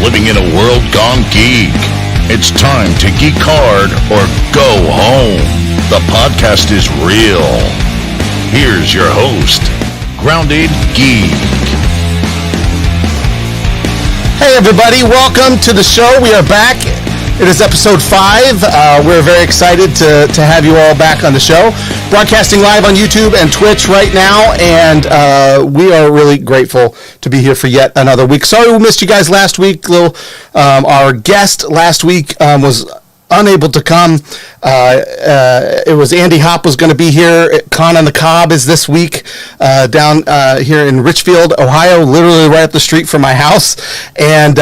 living in a world gone geek. It's time to geek hard or go home. The podcast is real. Here's your host, Grounded Geek. Hey everybody, welcome to the show. We are back. It is episode 5. We're very excited to have you all back on the show. Broadcasting live on YouTube and Twitch right now, and we are really grateful to be here for yet another week. Sorry we missed you guys last week. Our guest last week was unable to come. It was Andy Hopp was going to be here. Con on the Cob is this week down here in Richfield, Ohio, literally right up the street from my house. And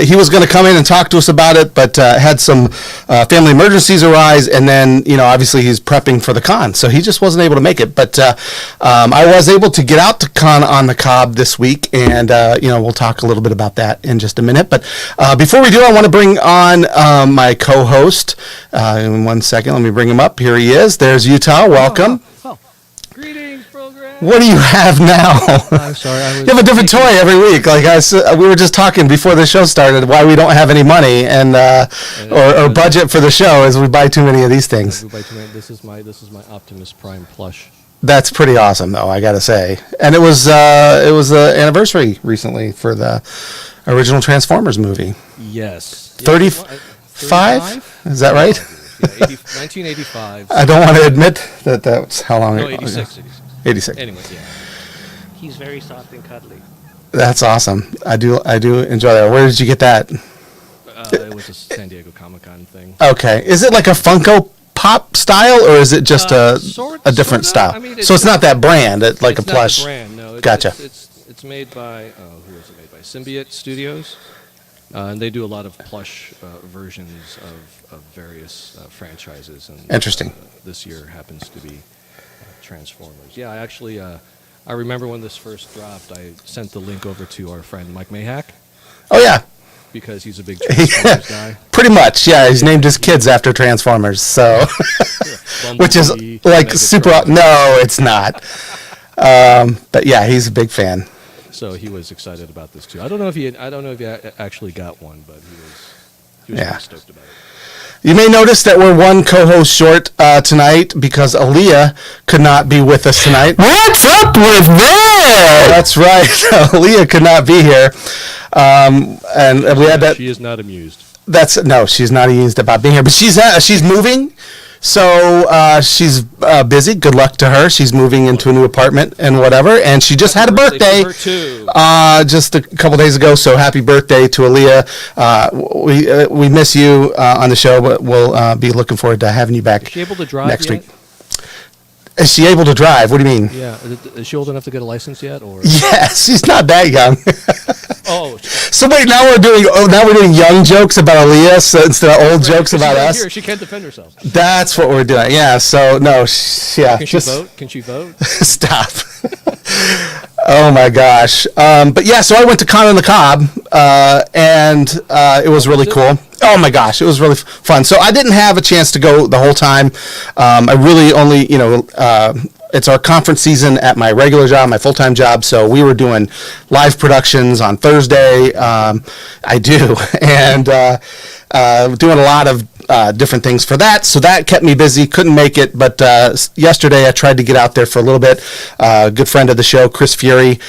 he was going to come in and talk to us about it, but had some family emergencies arise. And then, obviously he's prepping for the con, so he just wasn't able to make it. But I was able to get out to Con on the Cob this week, and we'll talk a little bit about that in just a minute. But before we do, I want to bring on my co-host. In 1 second, let me bring him up. Here he is. There's Utah. Welcome. Greetings, program. What do you have now? I'm sorry. You have a different toy every week. Like we were just talking before the show started, why we don't have any money and or budget for the show is we buy too many of these things. This is my Optimus Prime plush. That's pretty awesome, though, I gotta say. And it was the anniversary recently for the original Transformers movie. Yes. 35? Is that right? Yeah, 1985. I don't want to admit that's how long No, it 86. 86. Anyway, yeah. He's very soft and cuddly. That's awesome. I do enjoy that. Where did you get that? It was a San Diego Comic-Con thing. Okay. Is it like a Funko Pop style, or is it just a different style? I mean, so it's not that brand, like a plush. It's not the brand, no. Gotcha. It's made by, who is it made by? Symbiote Studios. And they do a lot of plush versions of various franchises. And, interesting. This year happens to be Transformers. Yeah, I actually, I remember when this first dropped, I sent the link over to our friend Mike Mayhack. Oh, yeah. Because he's a big Transformers guy. Pretty much, yeah. He's named his kids after Transformers, so. Which is like super. No, it's not. But yeah, he's a big fan. So he was excited about this too. I don't know if he actually got one, but he was pretty stoked about it. You may notice that we're one co-host short tonight because Aaliyah could not be with us tonight. What's up with that? That's right. Aaliyah could not be here. And we had that. She is not amused. She's not amused about being here, but she's moving. So she's busy. Good luck to her. She's moving into a new apartment and whatever. And she just had a birthday just a couple days ago. So happy birthday to Aaliyah. We miss you on the show, but we'll be looking forward to having you back. Is she able to drive next yet? week? Is she able to drive? What do you mean? Yeah. Is she old enough to get a license yet? Or yes, she's not that young. Oh. So wait, now we're doing young jokes about Aaliyah instead of old jokes about us. Here, she can't defend herself. That's what we're doing. Yeah. So no. Yeah. Can she vote? Can she vote? Stop. Oh my gosh. But yeah. So I went to Con on the Cob, and it was really cool. Oh my gosh, it was really fun. So I didn't have a chance to go the whole time. I really only, it's our conference season at my regular job, my full-time job. So we were doing live productions on Thursday. I do, and doing a lot of different things for that. So that kept me busy. Couldn't make it, but yesterday I tried to get out there for a little bit. A good friend of the show, Chris Fury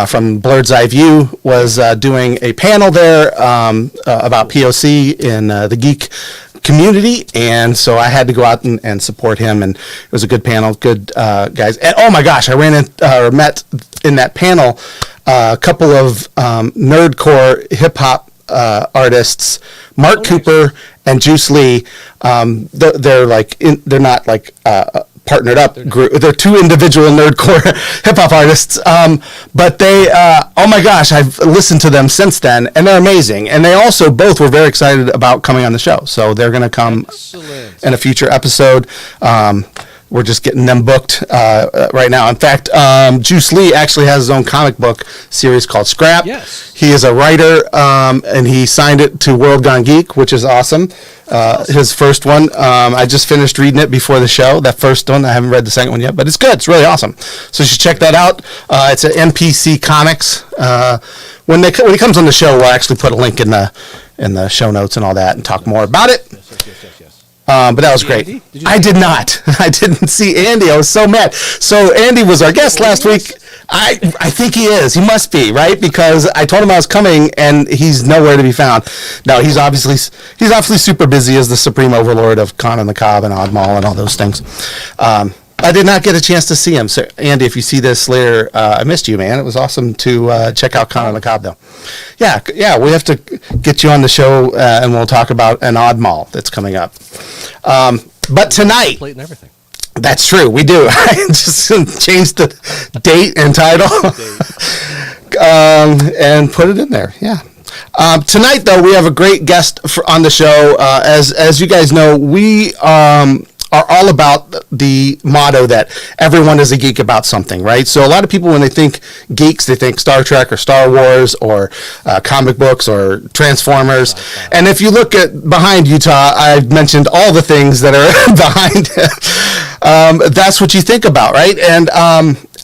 from Blurred's Eye View, was doing a panel there about POC in the geek community, and so I had to go out and support him, and it was a good panel, good guys. And oh my gosh, I met in that panel a couple of nerdcore hip-hop artists, Mark Cooper and Juice Lee. They're not like partnered up group. They're two individual nerdcore hip hop artists. But they, oh my gosh, I've listened to them since then, and they're amazing. And they also both were very excited about coming on the show. So they're going to come in a future episode. we're just getting them booked right now. In fact, Juice Lee actually has his own comic book series called Scrap. Yes. He is a writer, and he signed it to World Gone Geek, which is awesome. His first one. I just finished reading it before the show. That first one. I haven't read the second one yet, but it's good. It's really awesome. So you should check that out. It's at NPC Comics. When he comes on the show, we'll actually put a link in the show notes and all that, and talk more about it. Yes. But that was great. Andy? Did you I see did not. I didn't see Andy. I was so mad. So Andy was our guest last week. I think he is. He must be, right? Because I told him I was coming, and he's nowhere to be found. No, he's obviously super busy as the supreme overlord of Con on the Cob and Oddmall and all those things. I did not get a chance to see him. So, Andy, if you see this later, I missed you, man. It was awesome to check out Con on the Cob, though. Yeah, we have to get you on the show, and we'll talk about an Oddmall that's coming up. But tonight, Plate and everything. that's true. We do. I just changed the date and title and put it in there. Yeah. Tonight, though, we have a great guest on the show. As you guys know, we are all about the motto that everyone is a geek about something, right? So a lot of people, when they think geeks, they think Star Trek or Star Wars or comic books or Transformers. And if you look at behind Utah, I've mentioned all the things that are behind it. That's what you think about, right? And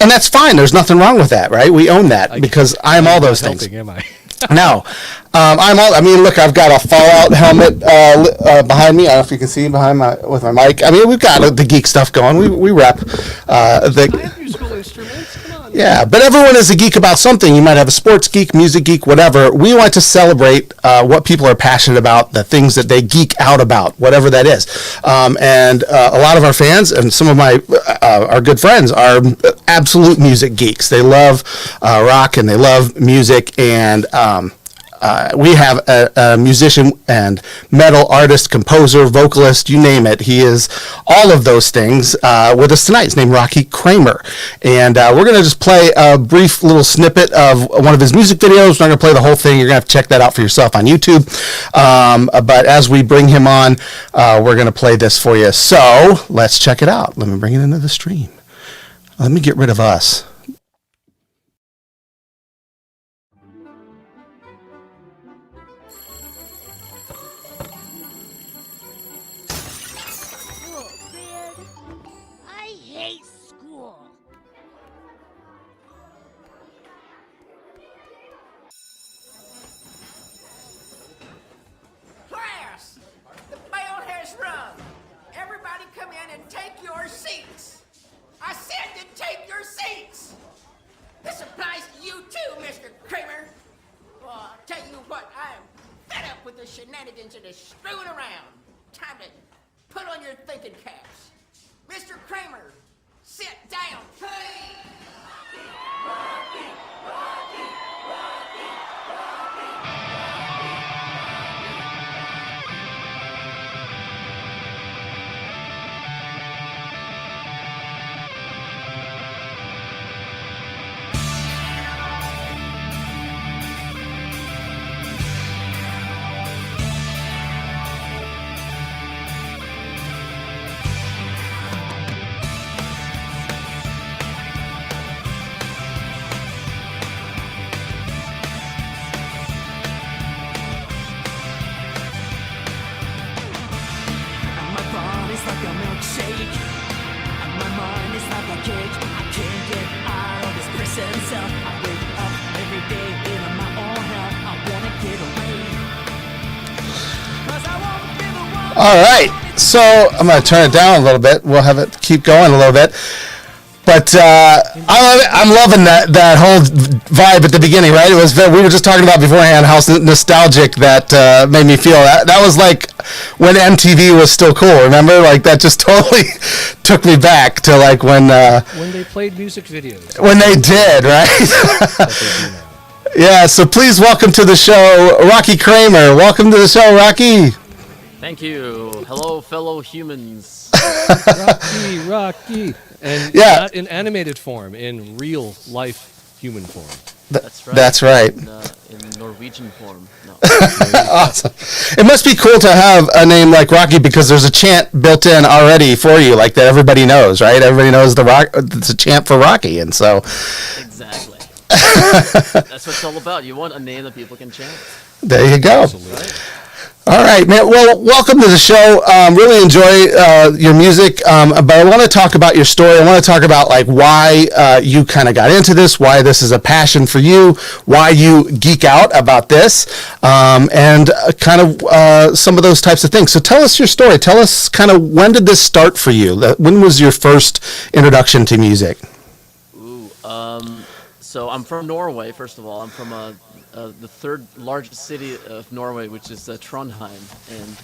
that's fine. There's nothing wrong with that, right? We own that because I'm all those things. Helping, am I? No, I'm all. I mean, look, I've got a Fallout helmet behind me. I don't know if you can see behind with my mic. I mean, we've got the geek stuff going. We rep I have musical instruments. Come on. Yeah, but everyone is a geek about something. You might have a sports geek, music geek, whatever. We want to celebrate what people are passionate about, the things that they geek out about, whatever that is. And a lot of our fans and some of our good friends are absolute music geeks. They love rock and they love music, and we have a musician and metal artist, composer, vocalist, you name it. He is all of those things with us tonight. His name is Rocky Kramer. And we're going to just play a brief little snippet of one of his music videos. We're not going to play the whole thing. You're going to have to check that out for yourself on YouTube. But as we bring him on, we're going to play this for you. So let's check it out. Let me bring it into the stream. Let me get rid of us. This applies to you too, Mr. Kramer. Well, I'll tell you what, I'm fed up with the shenanigans and the screwing around. Time to put on your thinking caps. Mr. Kramer, sit down, please. Rocky, Rocky, Rocky, Rocky. All right, so I'm going to turn it down a little bit. We'll have it keep going a little bit. But I'm loving that whole vibe at the beginning, right? It was we were just talking about beforehand how nostalgic that made me feel. That was like when MTV was still cool. Remember, like that just totally took me back to like when they played music videos. When they did, right? Yeah. So please welcome to the show, Rocky Kramer. Welcome to the show, Rocky. Thank you. Hello, fellow humans. Rocky. And yeah. not in animated form, in real life human form. That's right. That's right. In Norwegian form. No. Awesome. It must be cool to have a name like Rocky because there's a chant built in already for you, like that everybody knows, right? Everybody knows it's a chant for Rocky, and so. Exactly. That's what it's all about. You want a name that people can chant. There you go. Right? All right, man. Well, welcome to the show. Really enjoy your music, but I want to talk about your story. I want to talk about like why you kind of got into this, why this is a passion for you, why you geek out about this, and kind of some of those types of things. So tell us your story. Tell us kind of when did this start for you? When was your first introduction to music? Ooh. So I'm from Norway. First of all, I'm from the third largest city of Norway, which is Trondheim, and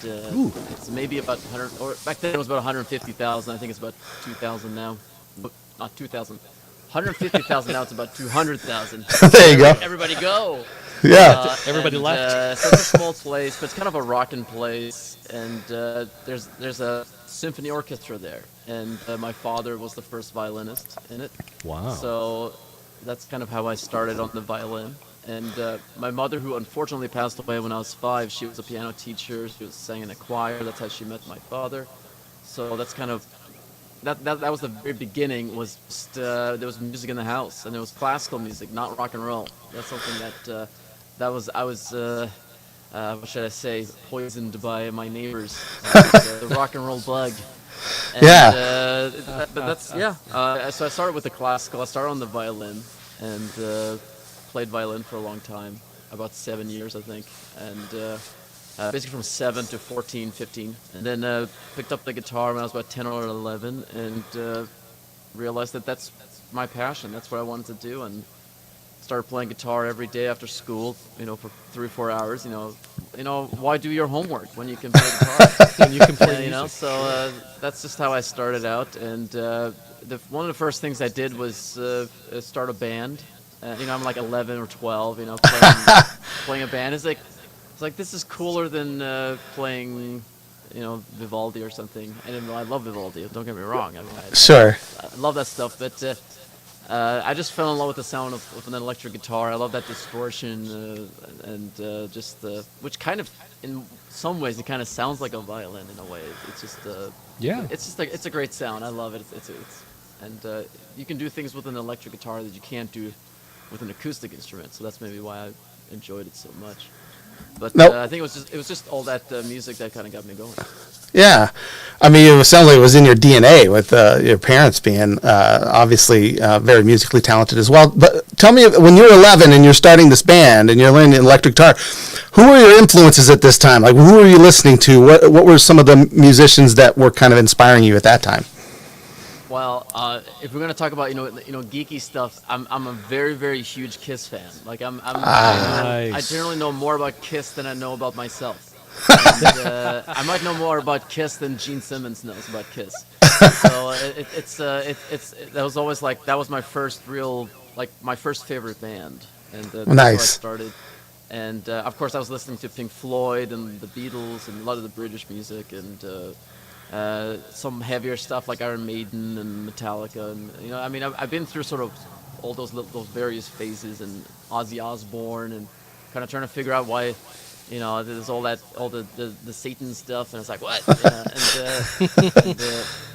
it's maybe about 100. Or back then it was about 150,000. I think it's about 2,000 now. Not 2,000. 150,000 now. It's about 200,000. There you go. Everybody go. Yeah. Everybody left. So it's a small place, but it's kind of a rockin' place, and there's a symphony orchestra there, and my father was the first violinist in it. Wow. So that's kind of how I started on the violin. And my mother, who unfortunately passed away when I was 5, she was a piano teacher. She sang in a choir. That's how she met my father. So that's kind of that was the very beginning. Was just, there was music in the house, and it was classical music, not rock and roll. That's something that I was what should I say, poisoned by my neighbors, the rock and roll bug. And, Yeah. But that's yeah. So I started with the classical. I started on the violin, and played violin for a long time, about 7 years, I think, and basically from 7 to 14, 15. And then picked up the guitar when I was about 10 or 11, and realized that that's my passion. That's what I wanted to do, and started playing guitar every day after school, for 3 or 4 hours. Why do your homework when you can play guitar? And you can play And, music. so that's just how I started out. And one of the first things I did was start a band. I'm like 11 or 12. Playing a band. It's like this is cooler than playing, Vivaldi or something. And I love Vivaldi. Don't get me wrong. Sure. I love that stuff, but I just fell in love with the sound of an electric guitar. I love that distortion and which kind of, in some ways, it kind of sounds like a violin in a way. It's just Yeah. it's a great sound. I love it. And you can do things with an electric guitar that you can't do with an acoustic instrument. So that's maybe why I enjoyed it so much. But Nope. I think it was just all that music that kind of got me going. Yeah, I mean, it sounds like it was in your DNA with your parents being obviously very musically talented as well. But tell me, when you were 11 and you're starting this band and you're learning electric guitar, who were your influences at this time? Like, who were you listening to? What were some of the musicians that were kind of inspiring you at that time? Well, if we're gonna talk about geeky stuff, I'm a very, very huge Kiss fan. Like I Nice. generally know more about Kiss than I know about myself. And, I might know more about Kiss than Gene Simmons knows about Kiss. So that was always like that was my first my first favorite band, and that's where I Nice. started. And of course, I was listening to Pink Floyd and the Beatles and a lot of the British music and. Some heavier stuff like Iron Maiden and Metallica, and I've been through sort of all those various phases, and Ozzy Osbourne, and kind of trying to figure out why, there's all the Satan stuff, and it's like what?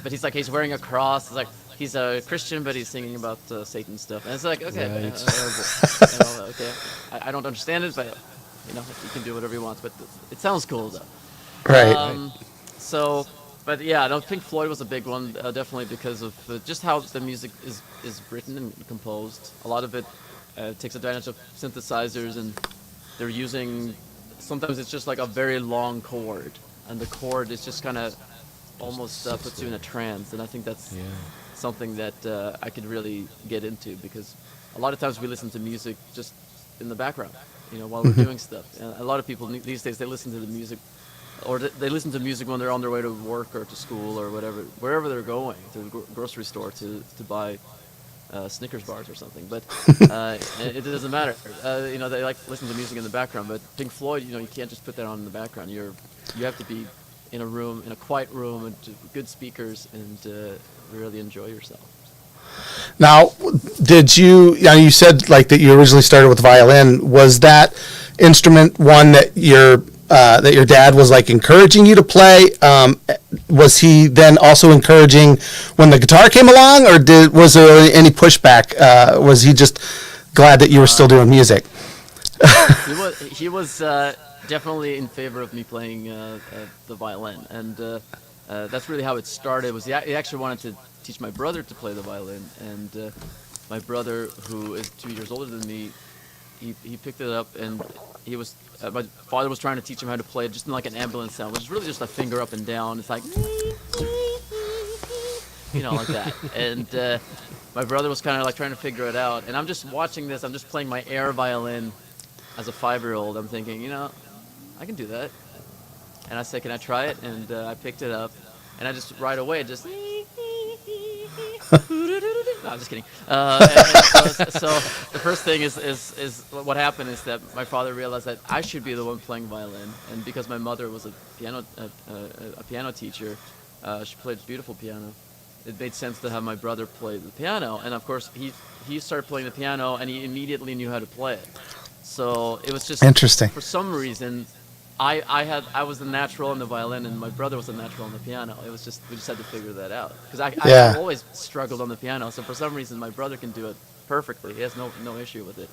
But he's like he's wearing a cross. It's like he's a Christian, but he's singing about Satan stuff, and it's like okay, Right. okay, I don't understand it, but he can do whatever he wants, but it sounds cool though. Right. So. But yeah, I don't think Floyd was a big one, definitely because of just how the music is written and composed. A lot of it takes advantage of synthesizers, and they're using, sometimes it's just like a very long chord, and the chord is just kind of almost puts you in a trance, and I think that's something that I could really get into, because a lot of times we listen to music just in the background, while we're doing stuff. And a lot of people these days, they listen to the music, or they listen to music when they're on their way to work or to school or whatever, wherever they're going, to the grocery store to buy Snickers bars or something. But it doesn't matter. They like listen to music in the background. But Pink Floyd, you can't just put that on in the background. You have to be in a quiet room, and good speakers, and really enjoy yourself. Now, did you? You said like that you originally started with violin. Was that instrument one that your dad was like encouraging you to play? Was he then also encouraging when the guitar came along, or was there any pushback? Was he just glad that you were still doing music? He was definitely in favor of me playing the violin, and that's really how it started. Was he actually wanted to teach my brother to play the violin, and my brother, who is 2 years older than me, he picked it up, and he was my father was trying to teach him how to play it just in like an ambulance sound, which is really just a finger up and down. It's like like that, and my brother was kind of like trying to figure it out, and I'm just watching this. I'm just playing my air violin as a 5-year-old. I'm thinking, I can do that. And I said, can I try it? And I picked it up, and I just right away just. No, I'm just kidding. So the first thing is what happened is that my father realized that I should be the one playing violin, and because my mother was a piano teacher, she played beautiful piano. It made sense to have my brother play the piano, and of course he started playing the piano, and he immediately knew how to play it. So it was just interesting. For some reason, I was the natural on the violin, and my brother was the natural on the piano. It was just we just had to figure that out because I always struggled on the piano. So for some reason, my brother can do it perfectly. He has no issue with it.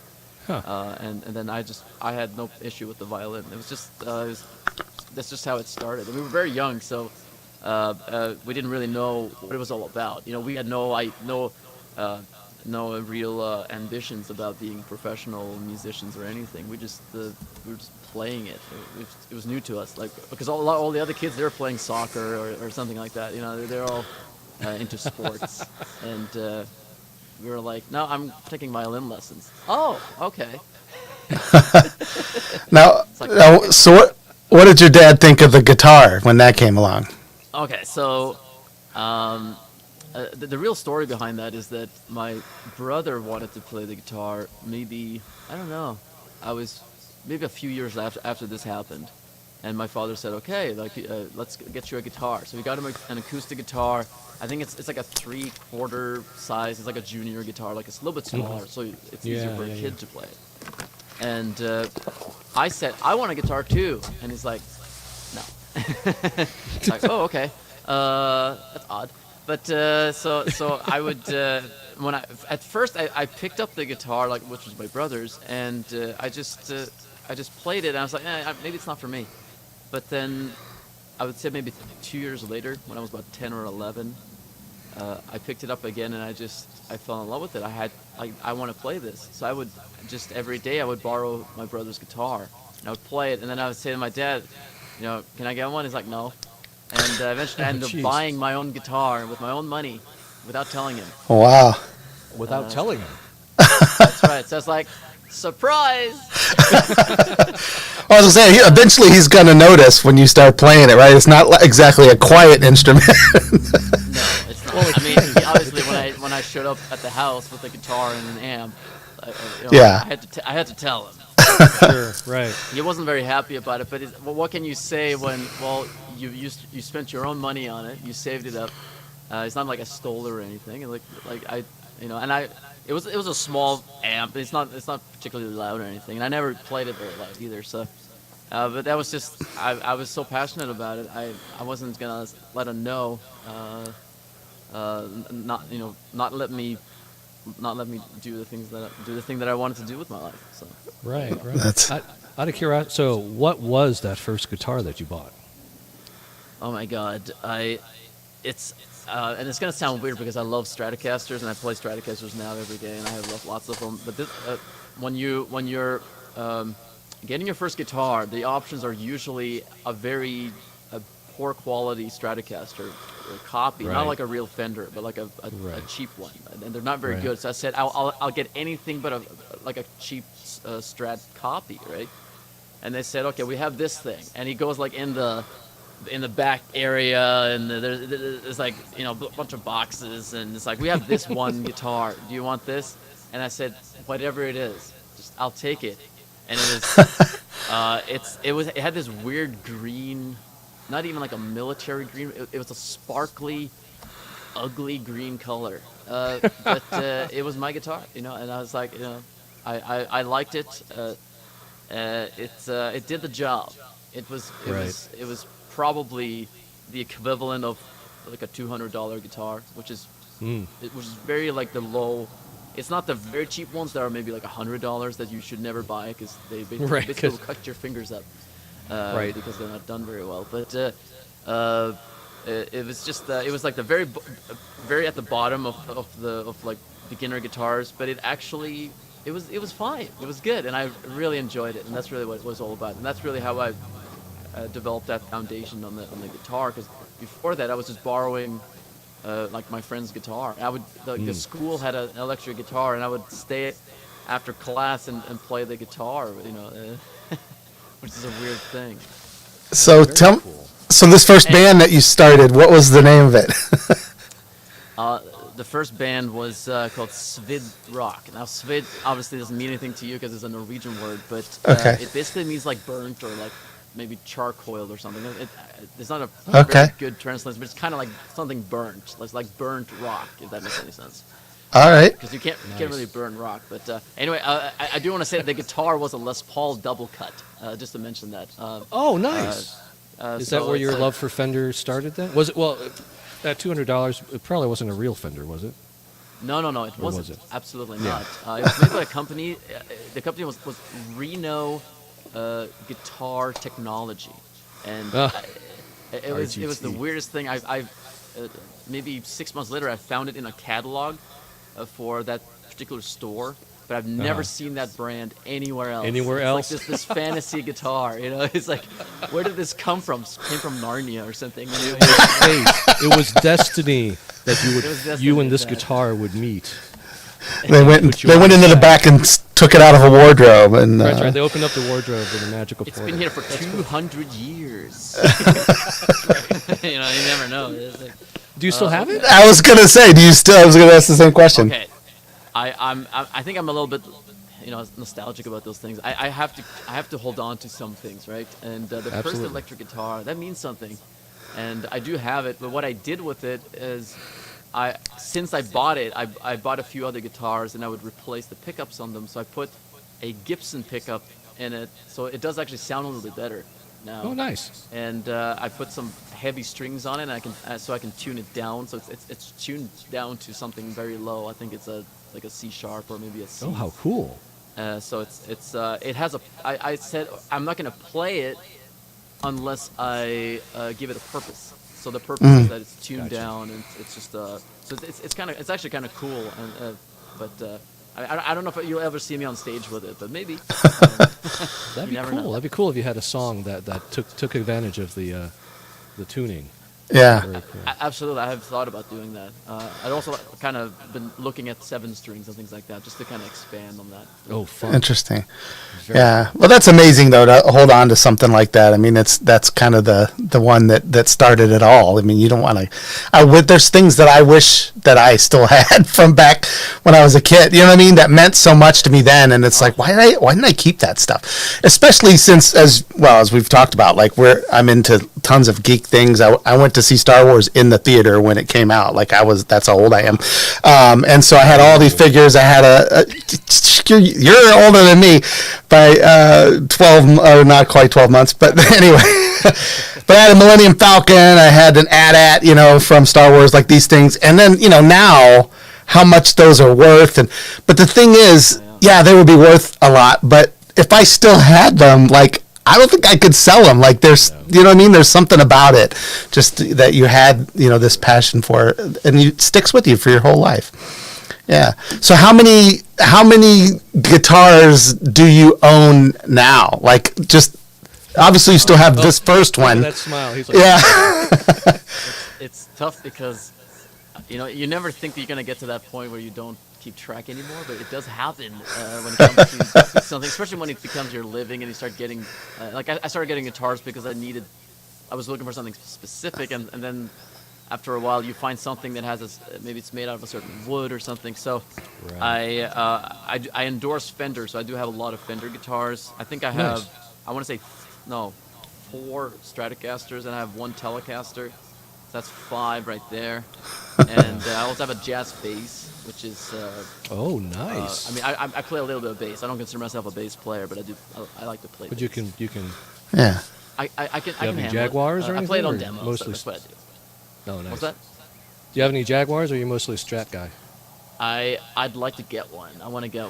Huh. And then I had no issue with the violin. It was just that's just how it started. And we were very young, so we didn't really know what it was all about. We had no real ambitions about being professional musicians or anything. We were just playing it. It was new to us, like because all the other kids, they were playing soccer or something like that. They're all into sports, and we were like, no, I'm taking violin lessons. Oh, okay. So what did your dad think of the guitar when that came along? Okay, so. The real story behind that is that my brother wanted to play the guitar. Maybe I don't know. I was maybe a few years after this happened, and my father said, "Okay, let's get you a guitar." So we got him an acoustic guitar. I think it's like a 3/4 size. It's like a junior guitar. Like it's a little bit smaller, so it's easier for a kid to play. And I said, "I want a guitar too," and he's like, "No." It's like, "Oh, okay. That's odd." But so I would when at first I picked up the guitar, which was my brother's, and I just played it, and I was like, maybe it's not for me. But then I would say maybe 2 years later, when I was about 10 or 11, I picked it up again, and I fell in love with it. I want to play this, so I would just every day I would borrow my brother's guitar, and I would play it, and then I would say to my dad, can I get one? He's like, no. And eventually I ended up buying my own guitar with my own money without telling him. Wow. Without telling him. That's right. So it's like, surprise! I was going to say, eventually he's going to notice when you start playing it, right? It's not exactly a quiet instrument. No, it's not. I mean, obviously when I showed up at the house with a guitar and an amp, I had to tell him. Sure, right. He wasn't very happy about it, but what can you say when, you spent your own money on it, you saved it up. It's not like I stole it or anything. It was a small amp. It's not particularly loud or anything, and I never played it very loud either. So, but that was just I was so passionate about it. I wasn't gonna let him know, not let me do the thing that I wanted to do with my life. So. Right. Out of curiosity, so what was that first guitar that you bought? Oh my God, and it's gonna sound weird because I love Stratocasters and I play Stratocasters now every day and I have lots of them. But this, when you're getting your first guitar, the options are usually a very poor quality Stratocaster copy, not like a real Fender, but like a cheap one, and they're not very good. So I said I'll get anything but a cheap Strat copy, right? And they said, okay, we have this thing, and he goes like in the back area, and there's like a bunch of boxes, and it's like, we have this one guitar. Do you want this? And I said, whatever it is, I'll take it. And it had this weird green, not even like a military green. It was a sparkly ugly green color. But it was my guitar, and I was like, I liked it. It did the job. Right. It was probably the equivalent of like a $200 guitar, which is very like the low. It's not the very cheap ones that are maybe like $100 that you should never buy because they Right, basically 'cause- will cut your fingers up, Right. because they're not done very well. But it was just it was like the very at the bottom of like beginner guitars, but it was fine. It was good, and I really enjoyed it, and that's really what it was all about. And that's really how I developed that foundation on the guitar. Because before that, I was just borrowing like my friend's guitar. The school had an electric guitar, and I would stay after class and play the guitar. Which is a weird thing. So so this first band that you started, what was the name of it? The first band was called Svid Rock. Now, Svid obviously doesn't mean anything to you because it's a Norwegian word, but Okay. it basically means like burnt or like maybe charcoal or something. It's not a Okay. very good translation, but it's kind of like something burnt. It's like burnt rock, if that makes any sense. All right. Because you can't really burn rock. But anyway, I do want to say that the guitar was a Les Paul double cut, just to mention that. Oh, nice. Is that so where your it's, love for Fender started then? Was it, well, that $200, it probably wasn't a real Fender, was it? No, it Or was wasn't. it? Absolutely Yeah. not. It was made by a company. The company was Reno Guitar Technology, and it was the RGT. weirdest thing. I maybe 6 months later, I found it in a catalog for that particular store. But I've never seen that brand anywhere else. Anywhere It's else? Like this fantasy guitar, It's like, where did this come from? It came from Narnia or something. It was destiny that It was destiny, you and this exactly. guitar would meet. They went Put you they on went the into the side. back and took it out of a wardrobe and That's right. They opened up the wardrobe with a magical It's portal. been here for 200 years. You never know. It's like, Do you still have it? I was gonna say, I was gonna ask the same question. okay, I think I'm a little bit, nostalgic about those things. I have to hold on to some things, right? And the first Absolutely. electric guitar, that means something, and I do have it. But what I did with it is, since I bought it, I bought a few other guitars, and I would replace the pickups on them. So I put a Gibson pickup in it, so it does actually sound a little bit better now. Oh, nice. And I put some heavy strings on it, and I can tune it down. So it's tuned down to something very low. I think it's like a C sharp or maybe a C. Oh, how cool. So it has I said I'm not gonna play it unless I give it a purpose. So the purpose is that it's tuned down, and it's just so it's actually kind of cool. And but I don't know if you'll ever see me on stage with it, but maybe. That'd You be never cool. know. That'd be cool if you had a song that took advantage of the tuning. Yeah. Very cool. Absolutely, I have thought about doing that. I'd also kind of been looking at 7 strings and things like that, just to kind of expand on that. Oh, fun. Interesting. Very Yeah. Well, that's amazing though to hold on to something like that. I mean, that's kind of the one that started it all. I mean, you don't want to. There's things that I wish that I still had from back when I was a kid. You know what I mean? That meant so much to me then, and it's like, why didn't I keep that stuff? Especially since, as we've talked about, like I'm into tons of geek things. I went to see Star Wars in the theater when it came out. Like that's how old I am. And so I had all these figures. I had you're older than me by 12, or not quite 12 months, but anyway. But I had a Millennium Falcon. I had an AT-AT, from Star Wars, like these things. And then, now how much those are worth. But the thing is, yeah, they would be worth a lot. But if I still had them, like, I don't think I could sell them. Like there's, you know what I mean? There's something about it, just that you had, this passion for it, and it sticks with you for your whole life. Yeah. So how many guitars do you own now? Like, just obviously you still have this first Look at one. that smile. He's like, Yeah. It's tough because, you never think that you're gonna get to that point where you don't keep track anymore, but it does happen when it comes to something, especially when it becomes your living and you start getting, I started getting guitars because I was looking for something specific, and then after a while you find something that has maybe it's made out of a certain wood or something. So Right. I endorse Fender, so I do have a lot of Fender guitars. I think I have, Nice. I want to say, 4 Stratocasters, and I have 1 Telecaster. That's 5 right there. And I also have a jazz bass, which is. Oh, nice. I mean, I play a little bit of bass. I don't consider myself a bass player, but I do. I like to play. But bass. you can. Yeah. I can. Do you I have can any handle Jaguars it. or I play it on anything, or demos. mostly That's what I do. Oh, nice. What's that? Do you have any Jaguars, or are you mostly a Strat guy? I'd like to get one. I want to get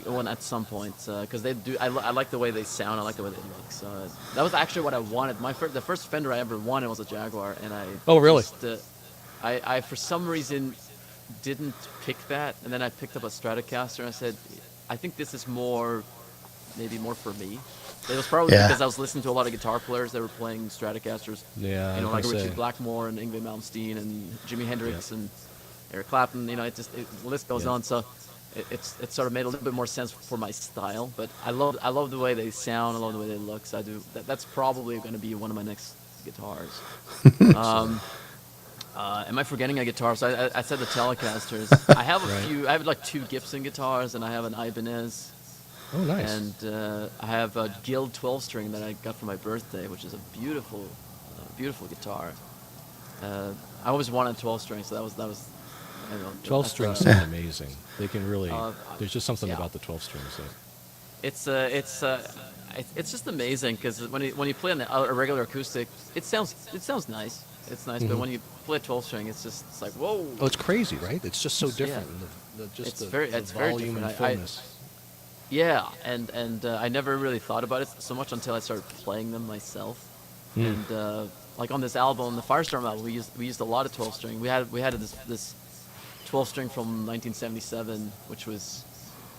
one at some point because they do. I like the way they sound. I like the way they look. So that was actually what I wanted. The first Fender I ever wanted was a Jaguar, and I. Oh, really? Just, I for some reason didn't pick that, and then I picked up a Stratocaster, and I said, I think this is maybe more for me. It was probably because I was listening to a lot of guitar players that were playing Stratocasters. Yeah, You know, like Richie say. Blackmore and Yngwie Malmsteen and Jimi Hendrix and Eric Clapton. You know, the list goes on. So it sort of made a little bit more sense for my style. But I love the way they sound. I love the way they look. So I do. That's probably going to be one of my next guitars. Am I forgetting a guitar? So I said the Telecasters. I have a few. I have like 2 Gibson guitars, and I have an Ibanez. Oh, nice. And I have a Guild 12-string that I got for my birthday, which is a beautiful, beautiful guitar. I always wanted 12-string, so that was. I don't know, 12 strings sound amazing. They can really. There's just something yeah. about the 12 strings. It's just amazing because when you play on a regular acoustic, it sounds nice. It's nice, but when you play 12-string, it's like whoa. Oh, it's crazy, right? It's just so different. Yeah. Just It's very volume and different. fullness. Yeah, and I never really thought about it so much until I started playing them myself. And like on this album, the Firestorm album, we used a lot of 12-string. We had this 12-string from 1977, which was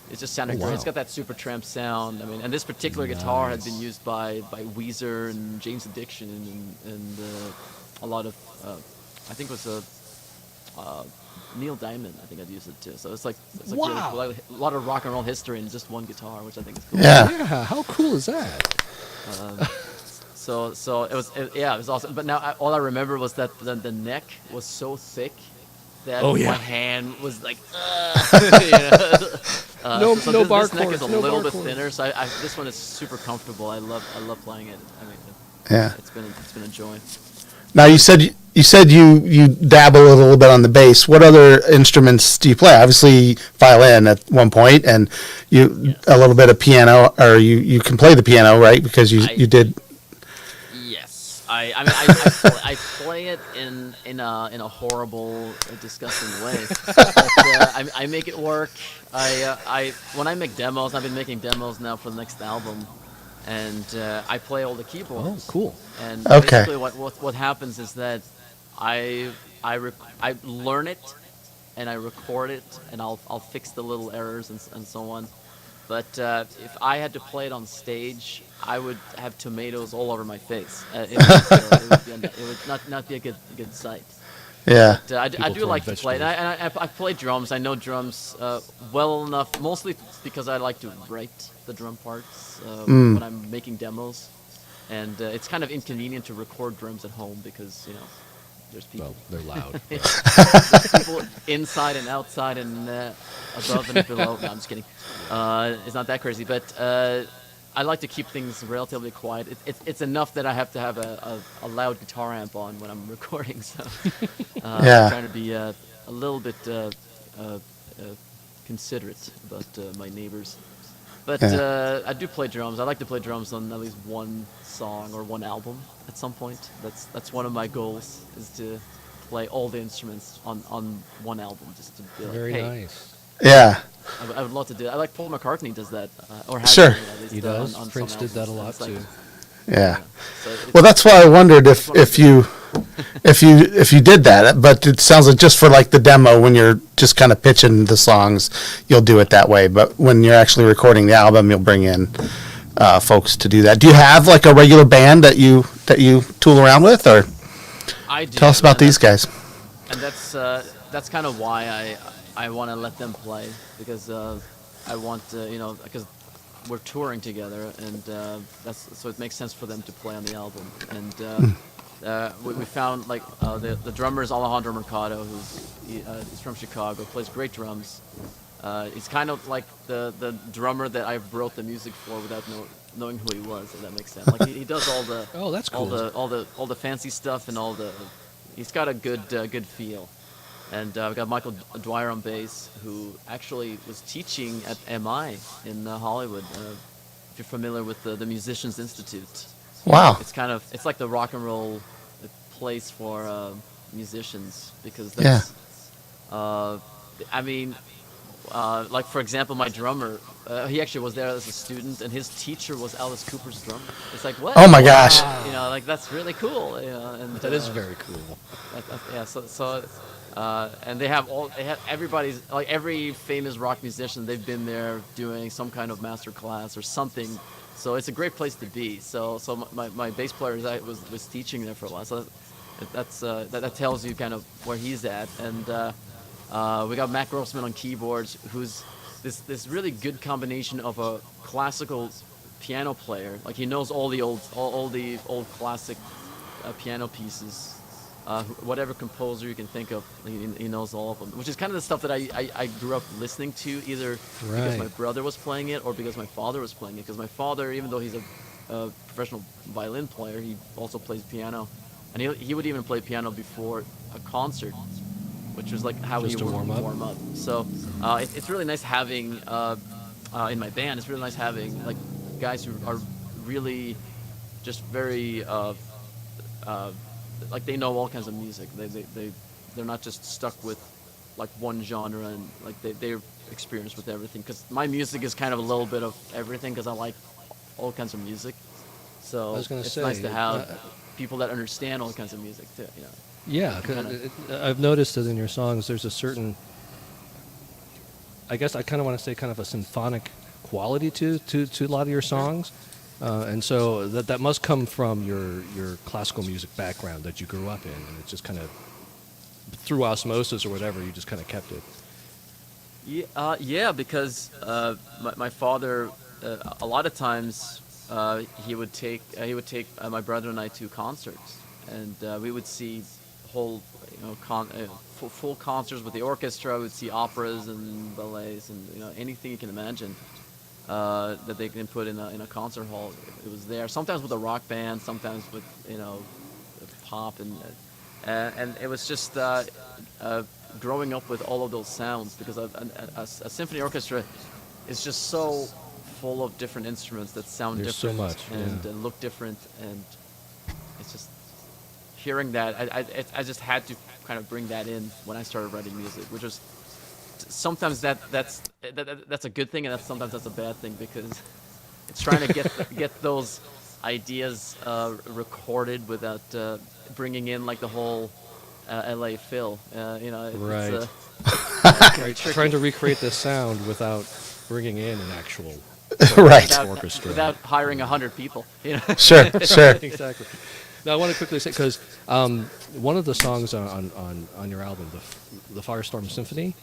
it just sounded great. Wow. It's got that Supertramp sound. I mean, and this particular guitar had been used by Weezer and James Addiction and a lot of I think it was Neil Diamond. I think I'd used it too. So it's like really cool. Like, a lot of rock and roll history in just one guitar, which I think is cool. Yeah, how cool is that? So it was awesome. But now all I remember was that the neck was so thick that my hand was like, you know? This neck is a little bit thinner. So this one is super comfortable. I love playing it. I mean, it's been a joy. Now you said you dabble a little bit on the bass. What other instruments do you play? Obviously violin at one point, and a little bit of piano, or you can play the piano, right? Because you did. Yes, I play it in a horrible, disgusting way. But, I make it work. When I make demos, I've been making demos now for the next album. And I play all the keyboards. Oh, cool. And basically what happens is that I learn it and I record it and I'll fix the little errors and so on. But if I had to play it on stage, I would have tomatoes all over my face. It would not be a good sight. Yeah. But, I do like to play it. I play drums. I know drums well enough, mostly because I like to write the drum parts when I'm making demos. And it's kind of inconvenient to record drums at home because, you know, there's people. Well, they're loud. There's people inside and outside and above and below. No, I'm just kidding. It's not that crazy. But I like to keep things relatively quiet. It's enough that I have to have a loud guitar amp on when I'm recording. So I'm trying to be a little bit considerate about my neighbors. But I do play drums. I like to play drums on at least one song or one album at some point. That's one of my goals, is to play all the instruments on one album, just to be like, Very hey, nice. Yeah. I would love to do that. I like Paul McCartney does that, or has Sure. done it at least, He does. on Prince some did that a albums. lot It's like- too. Yeah. So it's- Well, that's why I wondered if you did that, but it sounds like just for like the demo, when you're just kind of pitching the songs, you'll do it that way. But when you're actually recording the album, you'll bring in folks to do that. Do you have like a regular band that you tool around with, or I do, tell us about and these guys? And that's kind of why I want to let them play, because I want because we're touring together, and so it makes sense for them to play on the album. And we found like the drummer is Alejandro Mercado, he's from Chicago, plays great drums. He's kind of like the drummer that I wrote the music for without knowing who he was, if that makes sense. Like he does all the That's cool. all the fancy stuff and he's got a good feel. And we got Michael Dwyer on bass, who actually was teaching at MI in Hollywood. If you're familiar with the Musicians Institute, Wow. it's like the rock and roll place for musicians, because Yeah. that's I mean, like for example, my drummer, he actually was there as a student, and his teacher was Alice Cooper's drummer. It's like, what? Oh my gosh. You know, like that's really cool. You know, and That is very cool. yeah. And they have everybody's, like every famous rock musician. They've been there doing some kind of master class or something. So it's a great place to be. So my bass player was teaching there for a while. So that tells you kind of where he's at. And we got Matt Grossman on keyboards, who's this really good combination of a classical piano player. Like he knows all the old classic piano pieces. Whatever composer you can think of, he knows all of them. Which is kind of the stuff that I grew up listening to, either because my brother was playing it or because my father was playing it. Because my father, even though he's a professional violin player, he also plays piano. And he would even play piano before a concert, which was like how Just he to would warm up? So it's really nice having, in my band, it's really nice having like guys who are really just very, like they know all kinds of music. They're not just stuck with like one genre, and like they're experienced with everything. Because my music is kind of a little bit of everything, because I like all kinds of music. So I was gonna it's say, nice to have people that understand all kinds of music too. You know. Yeah, 'cause I've noticed that in your songs there's a certain, I guess I kind of want to say kind of a symphonic quality to a lot of your songs. And so that must come from your classical music background that you grew up in, and it's just kind of through osmosis or whatever, you just kind of kept it. Yeah, because my father, a lot of times, he would take my brother and I to concerts, and we would see whole full concerts with the orchestra. We would see operas and ballets and anything you can imagine. That they can put in a concert hall. It was there. Sometimes with a rock band, sometimes with pop, and it was just growing up with all of those sounds, because a symphony orchestra is just so full of different instruments that sound There's different so much, and look different, and it's just hearing that I just had to kind of bring that in when I started writing music, which was. Sometimes that's a good thing, and sometimes that's a bad thing, because it's trying to get those ideas recorded without bringing in like the whole LA feel. Right. Right. Trying to recreate this sound without bringing in an actual Right. orchestra. without hiring 100 people. Sure. Exactly. Now I want to quickly say, because one of the songs on your album, the Firestorm Symphony,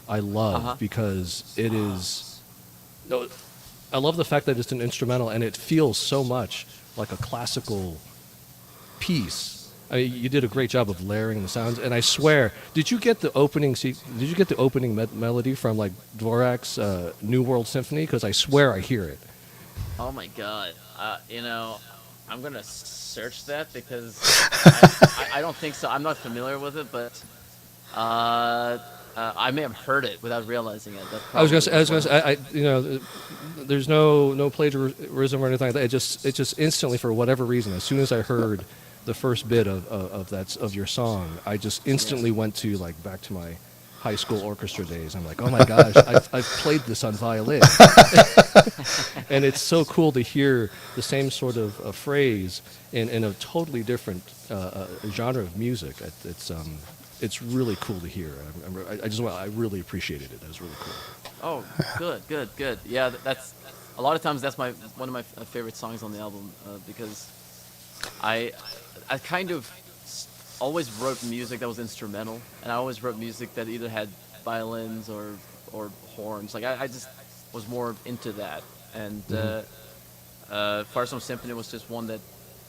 I love because it is. No, I love the fact that it's an instrumental and it feels so much like a classical piece. I mean, you did a great job of layering the sounds, and I swear, did you get the opening melody from like Dvorak's New World Symphony? Because I swear I hear it. Oh my God! I'm gonna search that, because I don't think so. I'm not familiar with it, but. I may have heard it without realizing it. I was gonna say, there's no plagiarism or anything like that. It just instantly, for whatever reason, as soon as I heard the first bit of your song, I just instantly went to back to my high school orchestra days. I'm like, oh my gosh, I've played this on violin, and it's so cool to hear the same sort of phrase in a totally different genre of music. It's really cool to hear. I really appreciated it. That was really cool. Oh, good. Yeah, that's a lot of times that's one of my favorite songs on the album, because I kind of always wrote music that was instrumental, and I always wrote music that either had violins or horns. Like I just was more into that, and Firestorm Symphony was just one that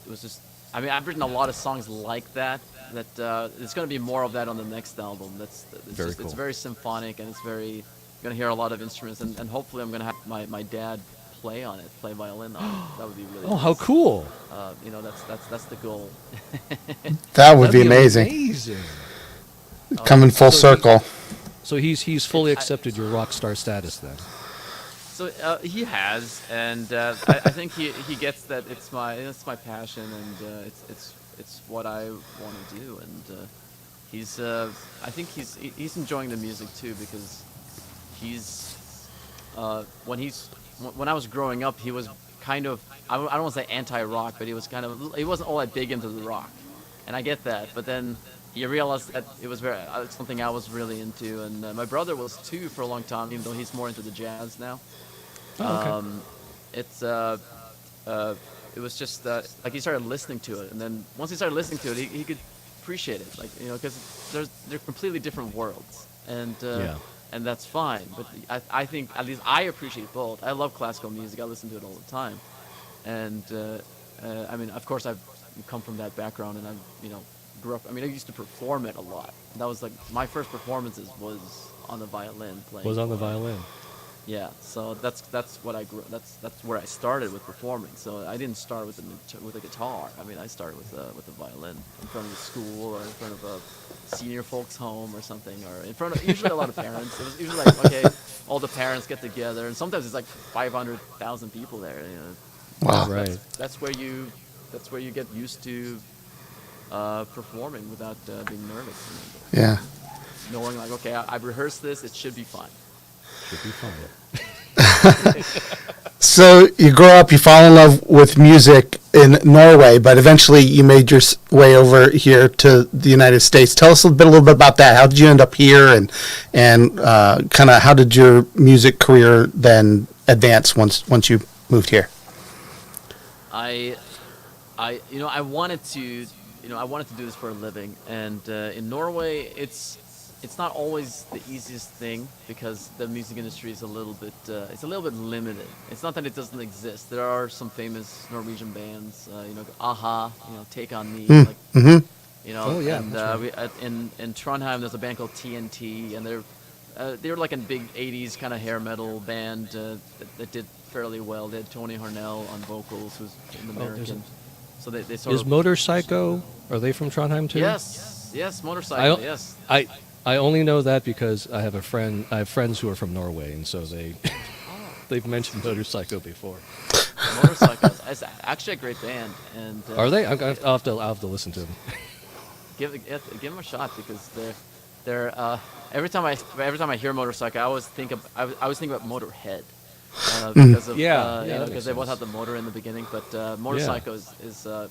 was just. I mean, I've written a lot of songs like that. There's going to be more of that on the next album. It's cool. It's very symphonic, and you're going to hear a lot of instruments, and hopefully I'm going to have my dad play violin on it. That would be really. Oh, nice. how cool! That's the goal. That would be That'd amazing. Amazing. Coming full circle. So he's fully accepted your rock star status then. So he has, and I think he gets that it's my passion, and it's what I want to do, and he's I think he's enjoying the music too, because he's when I was growing up, he was kind of, I don't want to say anti-rock, but he wasn't all that big into the rock, and I get that, but then you realize that it was something I was really into, and my brother was too for a long time, even though he's more into the jazz now. Oh, okay. It was just like he started listening to it, and then once he started listening to it, he could appreciate it, like, you know, because they're completely different worlds, and and that's fine. But I think at least I appreciate both. I love classical music. I listen to it all the time, and I mean, of course, I've come from that background, and grew up. I mean, I used to perform it a lot. That was like my first performances was on the violin playing. Was on the violin. Yeah, so that's what I grew. That's where I started with performing. So I didn't start with a guitar. I mean, I started with a violin in front of the school, or in front of a senior folks' home or something, or in front of usually a lot of parents. It was usually like, okay, all the parents get together, and sometimes it's like 500,000 people there. You know. Wow. Right. That's where you get used to performing without being nervous. You know, Yeah. knowing like, okay, I've rehearsed this. It should be fine. Should be fine. So you grow up, you fall in love with music in Norway, but eventually you made your way over here to the United States. Tell us a little bit about that. How did you end up here, and kind of how did your music career then advance once you moved here? I wanted to do this for a living, and in Norway, it's not always the easiest thing, because the music industry is a little bit limited. It's not that it doesn't exist. There are some famous Norwegian bands, Aha, Take on Me, Oh, yeah, and in Trondheim there's a band called TNT, and they're like a big '80s kind of hair metal band that did fairly well. They had Tony Harnell on vocals, who's an American. So they sort Is of. Motorpsycho? Are they from Trondheim too? Yes, Motorcycle. Yes. I only know that because I have friends who are from Norway, and so they've mentioned Motorpsycho before. Motorcycle is actually a great band, and Are they? I'll have to listen to them. give them a shot, because they're every time I hear Motorcycle, I always think about Motorhead, because of because they both have the motor in the beginning, but Motorcycle is a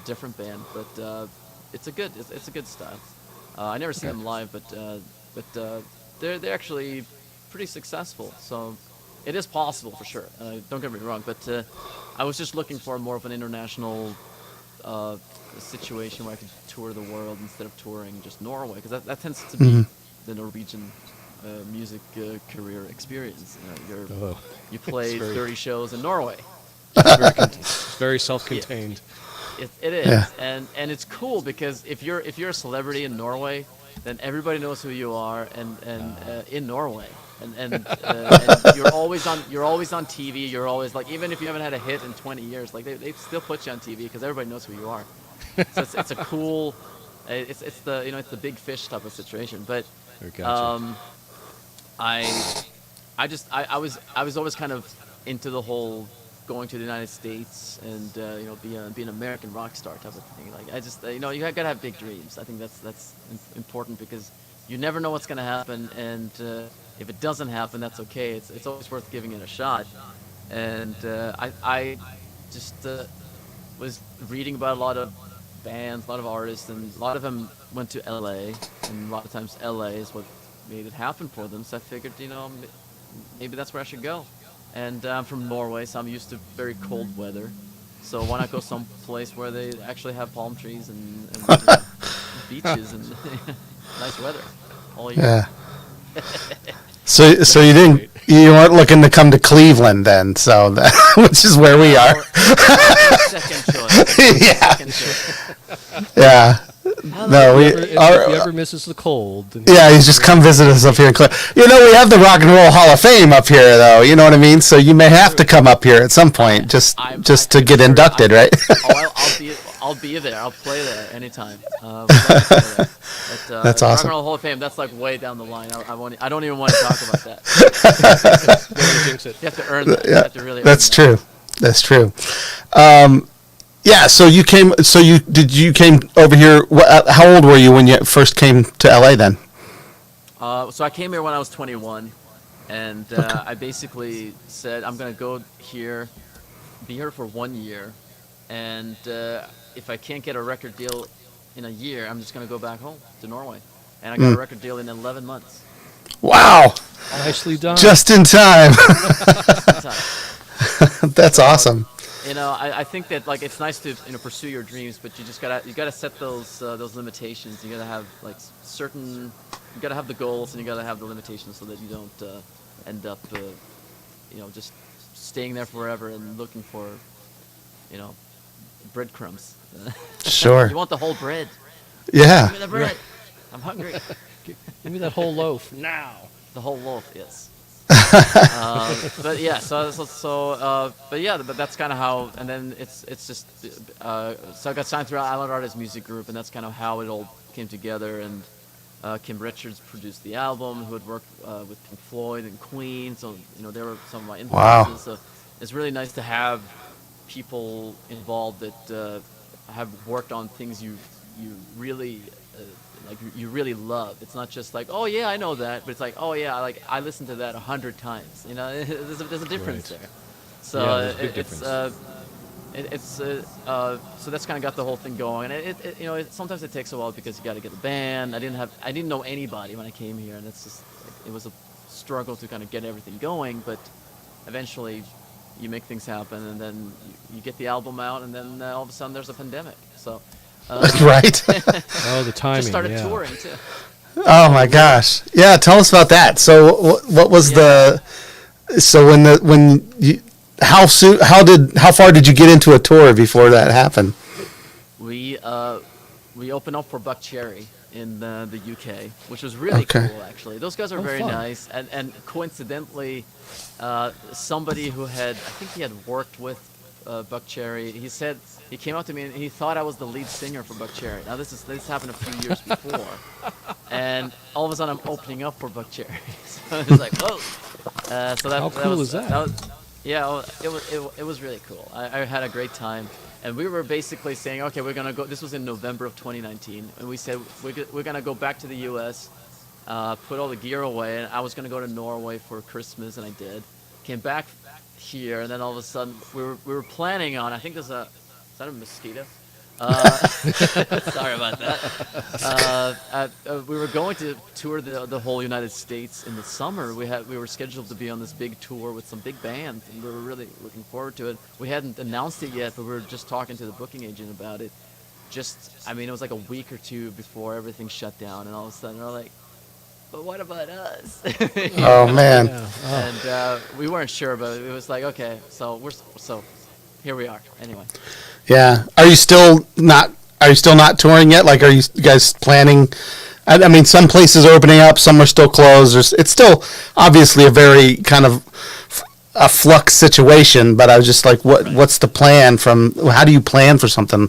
different band, but it's a good style. I never seen them live, but they're actually pretty successful. So it is possible for sure. Don't get me wrong, but I was just looking for more of an international situation where I could tour the world instead of touring just Norway, because that tends to be the Norwegian music career experience. You play 30 shows in Norway. It's very self-contained. It is, Yeah. and it's cool, because if you're a celebrity in Norway, then everybody knows who you are, and in Norway, and you're always on TV. You're always, like, even if you haven't had a hit in 20 years, like they still put you on TV because everybody knows who you are. So it's a cool, it's the big fish type of situation. But Gotcha. I was always kind of into the whole going to the United States and be an American rock star type of thing. Like, I just you gotta have big dreams. I think that's important, because you never know what's gonna happen, and if it doesn't happen, that's okay. It's always worth giving it a shot. And I just was reading about a lot of bands, a lot of artists, and a lot of them went to LA, and a lot of times LA is what made it happen for them. So I figured, maybe that's where I should go. And I'm from Norway, so I'm used to very cold weather. So why not go someplace where they actually have palm trees and beaches and nice weather all year? Yeah. So you weren't looking to come to Cleveland then, so which is where we are. Second choice. Yeah. Second choice. Yeah. No, If he ever misses the cold. Then yeah, he's just come visit us up here in Cleveland. We have the Rock and Roll Hall of Fame up here, though. You know what I mean? So you may have to come up here at some point, just to get inducted, right? I'll be there. I'll play there anytime. Would love to play there. But, That's Rock awesome. and Roll Hall of Fame. That's like way down the line. I don't even want to talk about that. Don't wanna jinx it. You have to earn that. You Yeah, have to really. that's earn that. true. That's true. Yeah. So you came. So you came over here. How old were you when you first came to LA? Then. So I came here when I was 21, and I basically said I'm gonna go here, be here for 1 year, and if I can't get a record deal in a year, I'm just gonna go back home to Norway, and I got a record deal in 11 months. Wow. Nicely done. Just in time. So, That's awesome. you know, I think that like it's nice to pursue your dreams, but you gotta set those limitations. You gotta have like certain. You gotta have the goals, and you gotta have the limitations so that you don't end up, just staying there forever and looking for, breadcrumbs. Sure. You want the whole bread. Yeah. Give me the bread. I'm hungry. Give me that whole loaf now. The whole loaf, yes. But yeah, but that's kind of how, and then it's just, so I got signed through Island Artists Music Group, and that's kind of how it all came together, and Kim Richards produced the album, who had worked with Pink Floyd and Queen, so, they were some of my influences, so it's really nice to have people involved that have worked on things you really you really love. It's not just like, oh yeah, I know that, but it's like, oh yeah, I listened to that 100 times. There's a difference Right. there. So Yeah, there's a big difference. So that's kind of got the whole thing going. And sometimes it takes a while because you got to get a band. I didn't know anybody when I came here, and it's just it was a struggle to kind of get everything going. But eventually, you make things happen, and then you get the album out, and then all of a sudden there's a pandemic. So. Right. Oh, the timing. Just started yeah. touring too. Oh my gosh. Yeah. Tell us about that. So what was how far did you get into a tour before that happened? We opened up for Buck Cherry in the UK, which was really Okay. cool actually. Those guys are very fun. nice, and coincidentally, somebody who I think he had worked with Buck Cherry, he came up to me and he thought I was the lead singer for Buck Cherry. Now this happened a few years before, and all of a sudden I'm opening up for Buck Cherry. So it's like, whoa. How cool is that? Yeah, it was really cool. I had a great time, and we were basically saying, okay, we're gonna go. This was in November of 2019, and we said we're gonna go back to the U.S., put all the gear away, and I was gonna go to Norway for Christmas, and I did. Came back here, and then all of a sudden we were planning on. I think is that a mosquito? Sorry about that. We were going to tour the whole United States in the summer. We were scheduled to be on this big tour with some big bands, and we were really looking forward to it. We hadn't announced it yet, but we were just talking to the booking agent about it. It was like a week or two before everything shut down, and all of a sudden we're like, but what about us? Oh man. Yeah. Oh. And we weren't sure, but it was like, okay, so here we are. Anyway. Yeah. Are you still not touring yet? Like, are you guys planning? I mean, some places are opening up, some are still closed. It's still obviously a very kind of a flux situation. But I was just like, what's the plan how do you plan for something?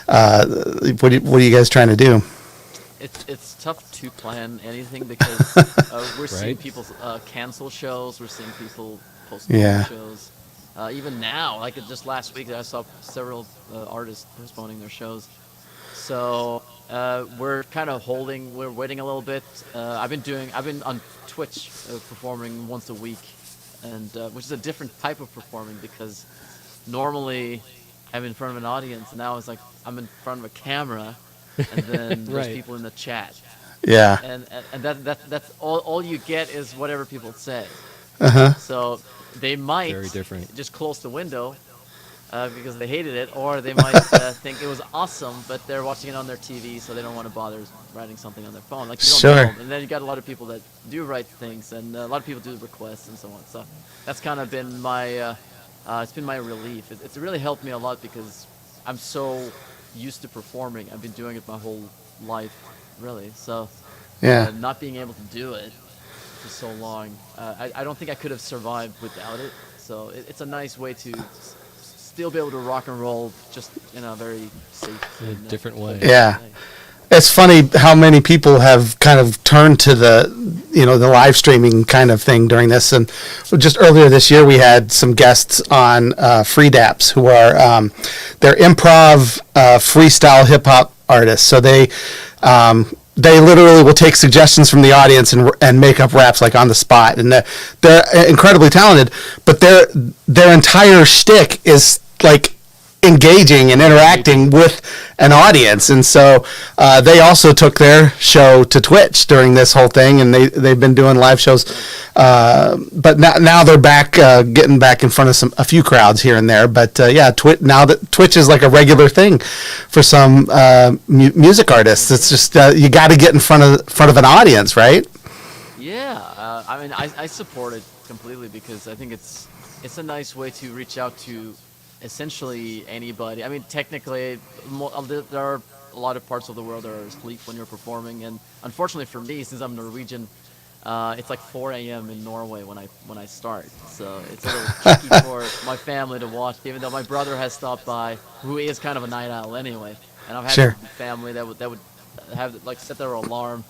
What are you guys trying to do? It's tough to plan anything because we're seeing Right. people cancel shows. We're seeing people postpone Yeah. shows. Even now, like just last week, I saw several artists postponing their shows. So we're kind of we're waiting a little bit. I've been on Twitch performing once a week, and which is a different type of performing because normally I'm in front of an audience, and now it's like I'm in front of a camera, and then there's Right. people in the chat, Yeah. and that's all you get is whatever people say. Uh-huh. So they might Very different. just close the window because they hated it, or they might think it was awesome, but they're watching it on their TV, so they don't want to bother writing something on their phone. Like, you don't Sure. know. And then you got a lot of people that do write things, and a lot of people do requests and so on. So that's kind of been it's been my relief. It's really helped me a lot because I'm so used to performing. I've been doing it my whole life, really. So Yeah. not being able to do it for so long, I don't think I could have survived without it. So it's a nice way to still be able to rock and roll just in a very safe, In a different way. Yeah. It's funny how many people have kind of turned to the live streaming kind of thing during this. And just earlier this year, we had some guests on Free Daps who are they're improv freestyle hip hop artists. So they literally will take suggestions from the audience and make up raps like on the spot. And they're incredibly talented, but their entire shtick is like engaging and interacting with an audience. And so they also took their show to Twitch during this whole thing, and they've been doing live shows, but now they're back getting back in front of a few crowds here and there. But now that Twitch is like a regular thing for some music artists, it's just you got to get in front of an audience, right? Yeah, I mean, I support it completely because I think it's a nice way to reach out to essentially anybody. I mean, technically, there are a lot of parts of the world that are asleep when you're performing, and unfortunately for me, since I'm Norwegian, it's like 4 a.m. in Norway when I start. So it's a little tricky for my family to watch, even though my brother has stopped by, who is kind of a night owl anyway, and I've had family that would have like set their alarm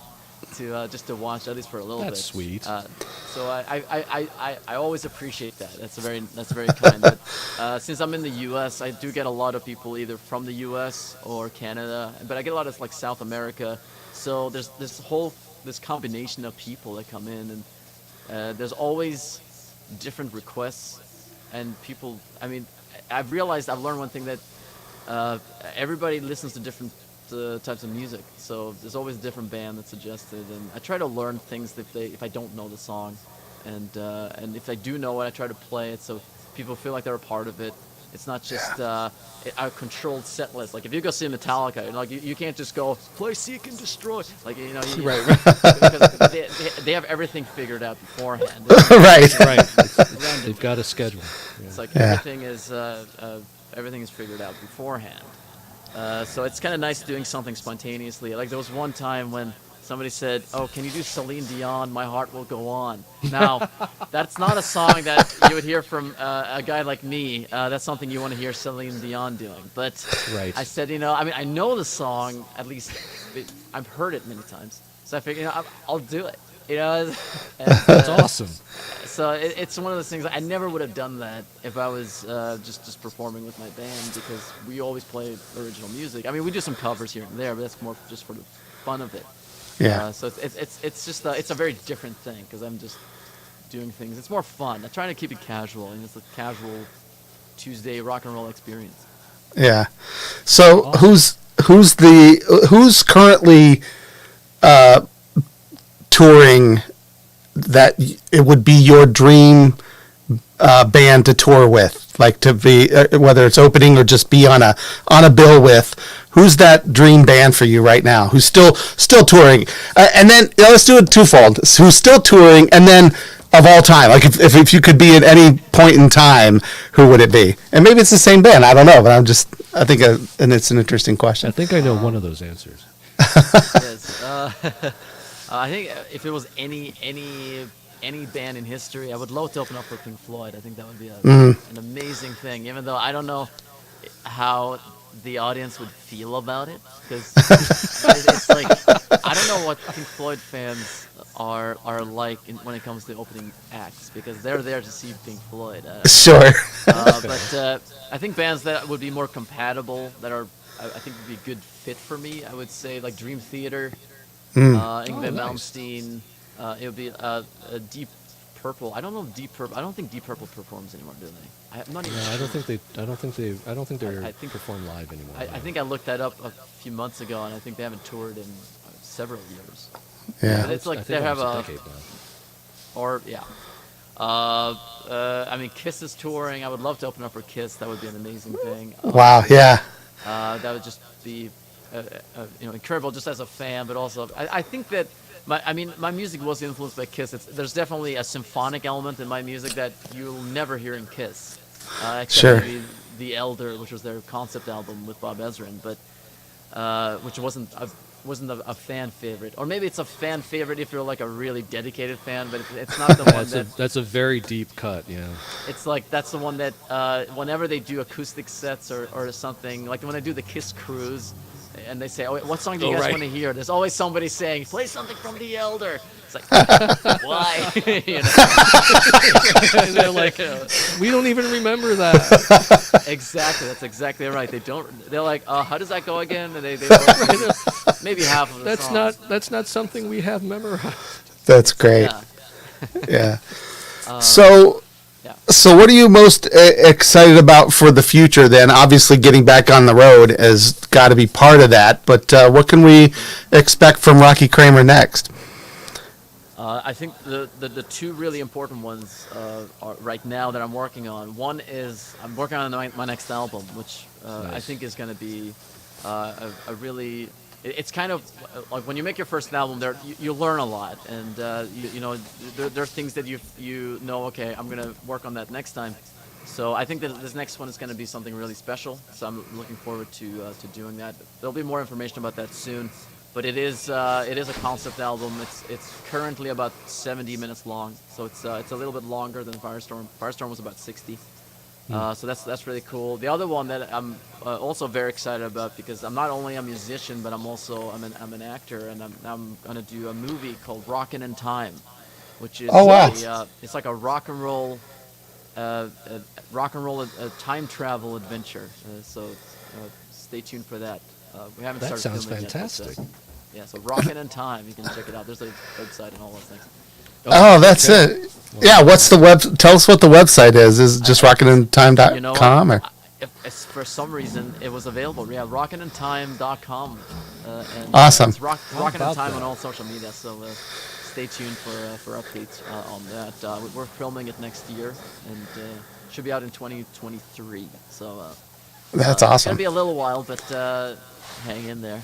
to just to watch at least for a little bit. That's sweet. So I always appreciate that. That's very kind. But since I'm in the U.S., I do get a lot of people either from the U.S. or Canada, but I get a lot of like South America. So there's this combination of people that come in, and there's always different requests and people. I mean, I've learned one thing that everybody listens to different types of music, so there's always a different band that's suggested, and I try to learn things if I don't know the song, and if I do know it, I try to play it so people feel like they're a part of it. It's not just a controlled set list. Like if you go see Metallica, like you can't just go play Seek and Destroy. Like Right. Because they have everything figured out beforehand. Right. They've got a schedule. Yeah. It's like everything is figured out beforehand. So it's kind of nice doing something spontaneously. Like there was one time when somebody said, "Oh, can you do Celine Dion, My Heart Will Go On?" Now, that's not a song that you would hear from a guy like me. That's something you want to hear Celine Dion doing. But Right. I said, I mean, I know the song, at least I've heard it many times. So I figured, I'll do it. That's awesome. So it's one of those things. I never would have done that if I was just performing with my band, because we always play original music. I mean, we do some covers here and there, but that's more just for the fun of it. Yeah. So it's just it's a very different thing because I'm just doing things. It's more fun. I'm trying to keep it casual, and it's a casual Tuesday rock and roll experience. Yeah. So who's currently touring that it would be your dream band to tour with, like to be whether it's opening or just be on a bill with? Who's that dream band for you right now? Who's still touring? And then let's do it twofold. Who's still touring, and then of all time, like if you could be at any point in time, who would it be? And maybe it's the same band. I don't know, but I think and it's an interesting question. I think I know one of those answers. Yes. I think if it was any band in history, I would love to open up for Pink Floyd. I think that would be an amazing thing, even though I don't know how the audience would feel about it, because it's like I don't know what Pink Floyd fans are like when it comes to opening acts, because they're there to see Pink Floyd. Sure. But I think bands that would be more compatible, that are I think would be a good fit for me, I would say like Dream Theater, Yngwie Malmsteen. It would be a Deep Purple. I don't know Deep Purple. I don't think Deep Purple performs anymore, do they? I'm not even sure. I don't think they perform live anymore. I think I looked that up a few months ago, and I think they haven't toured in several years. Yeah. But it's like I they think have almost a decade now. I mean, Kiss is touring. I would love to open up for Kiss. That would be an amazing thing. Wow. Yeah. That would just be, incredible, just as a fan. But also, I think that my music was influenced by Kiss. There's definitely a symphonic element in my music that you'll never hear in Kiss. Except maybe The Elder, which was their concept album with Bob Ezrin, but which wasn't wasn't a fan favorite, or maybe it's a fan favorite if you're like a really dedicated fan, but it's not the one that. That's a very deep cut. Yeah. It's like that's the one that whenever they do acoustic sets or something, like when they do the Kiss Cruise, and they say, "Oh, what song do you guys want to hear?" There's always somebody saying, "Play something from The Elder." It's like, why? You know? And they're like, we don't even remember that. Exactly, that's exactly right. They don't. They're like, how does that go again? And they maybe half of the songs. That's not something we have memorized. That's great. Yeah. Yeah. So what are you most excited about for the future then? Obviously, getting back on the road has got to be part of that, but what can we expect from Rocky Kramer next? I think the two really important ones are right now that I'm working on. One is I'm working on my next album, which I think is going to be a really. It's kind of like when you make your first album, you learn a lot, and you know there are things that you know. Okay, I'm going to work on that next time. So I think that this next one is going to be something really special. So I'm looking forward to doing that. There'll be more information about that soon. But it is a concept album. It's currently about 70 minutes long, so it's a little bit longer than Firestorm. Firestorm was about 60. So that's really cool. The other one that I'm also very excited about, because I'm not only a musician, but I'm an actor, and I'm gonna do a movie called Rockin' in Time, which is it's like a rock and roll time travel adventure. So stay tuned for that. We haven't That started sounds filming fantastic. Yet, yeah, so Rockin' in Time, you can check it out. There's a website and all those things. Oh, that's it. Yeah, what's the web? Tell us what the website is. Is it just rockinintime.com? You know, or? if for some reason it was available. Yeah, rockinintime.com. And, Awesome. It's Rockin' in about Time that? on all social media, so stay tuned for updates on that. We're filming it next year, and should be out in 2023. So That's it's awesome. gonna be a little while, but hang in there.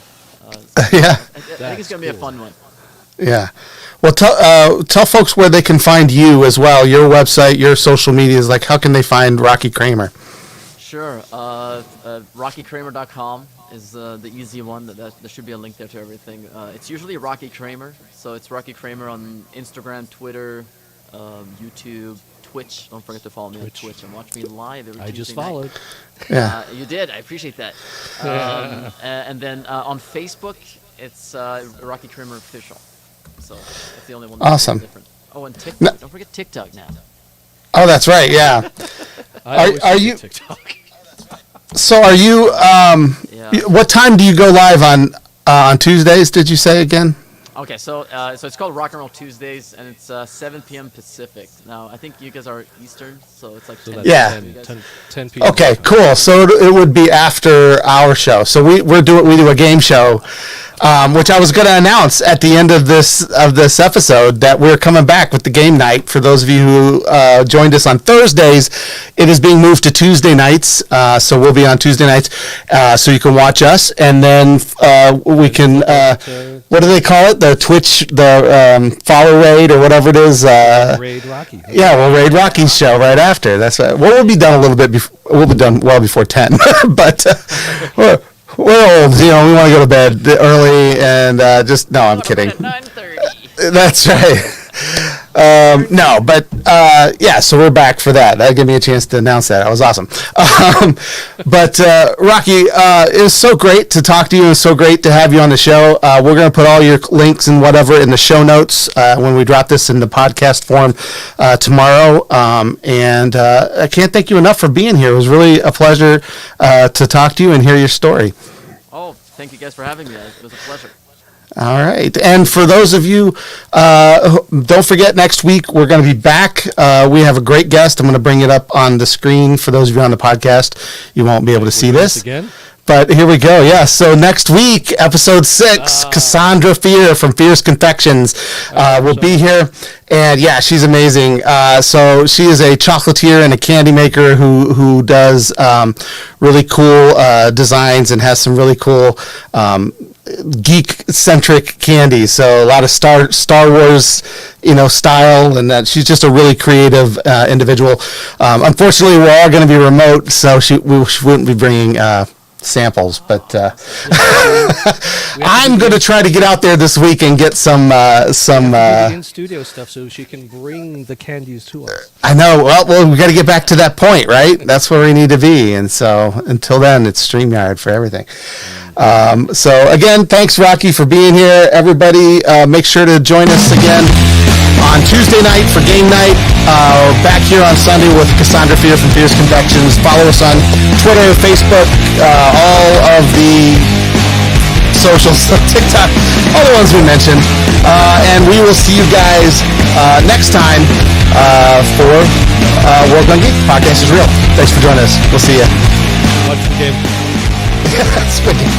Yeah. I think it's gonna be a fun one. Yeah. Well, tell folks where they can find you as well. Your website, your social medias. Like, how can they find Rocky Kramer? Sure. RockyKramer.com is the easy one. There should be a link there to everything. It's usually Rocky Kramer, so it's Rocky Kramer on Instagram, Twitter, YouTube, Twitch. Don't forget to follow me on Twitch and watch me live every I Tuesday just night. followed. Yeah. You did. I appreciate that. And then on Facebook, it's Rocky Kramer Official. So that's the only one that's Awesome. different. Oh, and TikTok. Don't forget TikTok now. Oh, that's right. Yeah. Are you? TikTok? So are you? Yeah. What time do you go live on Tuesdays? Did you say again? Okay, so it's called Rock and Roll Tuesdays, and it's 7 p.m. Pacific. Now, I think you guys are Eastern, so it's like 10 Yeah. p.m. 10 p.m. Okay, cool. So it would be after our show. So we do a game show, which I was going to announce at the end of this episode that we're coming back with the game night. For those of you who joined us on Thursdays, it is being moved to Tuesday nights. So we'll be on Tuesday nights, so you can watch us, and then we can. What do they call it? The Twitch, the follow raid or whatever it is. Raid Rocky. Yeah, we'll raid Rocky's show right after. That's right. Well, we'll be done a little bit. We'll be done well before 10. But we're old. You know, we want to go to bed early and just. No, I'm kidding. At 9:30. That's right. No, but yeah, so we're back for that. That gave me a chance to announce that. That was awesome. But Rocky, it was so great to talk to you. It was so great to have you on the show. We're going to put all your links and whatever in the show notes when we drop this in the podcast form tomorrow. And I can't thank you enough for being here. It was really a pleasure to talk to you and hear your story. Oh, thank you guys for having me. It was a pleasure. All right. And for those of you, don't forget, next week we're going to be back. We have a great guest. I'm going to bring it up on the screen. For those of you on the podcast, you won't be able to see this. Again? But here we go. Yeah. So next week, episode 6, Cassandra Fear from Fierce Confections will be here. And yeah, she's amazing. So she is a chocolatier and a candy maker who does really cool designs and has some really cool geek-centric candy. So a lot of Star Wars, style, and that she's just a really creative individual. Unfortunately, we're all going to be remote, so she wouldn't be bringing samples, but I'm going to try to get out there this week and get some in studio stuff so she can bring the candies to us. I know. Well, we got to get back to that point, right? That's where we need to be. And so until then, it's StreamYard for everything. So again, thanks, Rocky, for being here. Everybody, make sure to join us again on Tuesday night for game night. Back here on Sunday with Cassandra Fear from Fierce Convections. Follow us on Twitter, Facebook, all of the socials, TikTok, all the ones we mentioned. And we will see you guys next time for World Gun Geek. Podcast is real. Thanks for joining us. We'll see you. Watch the game. That's wicked.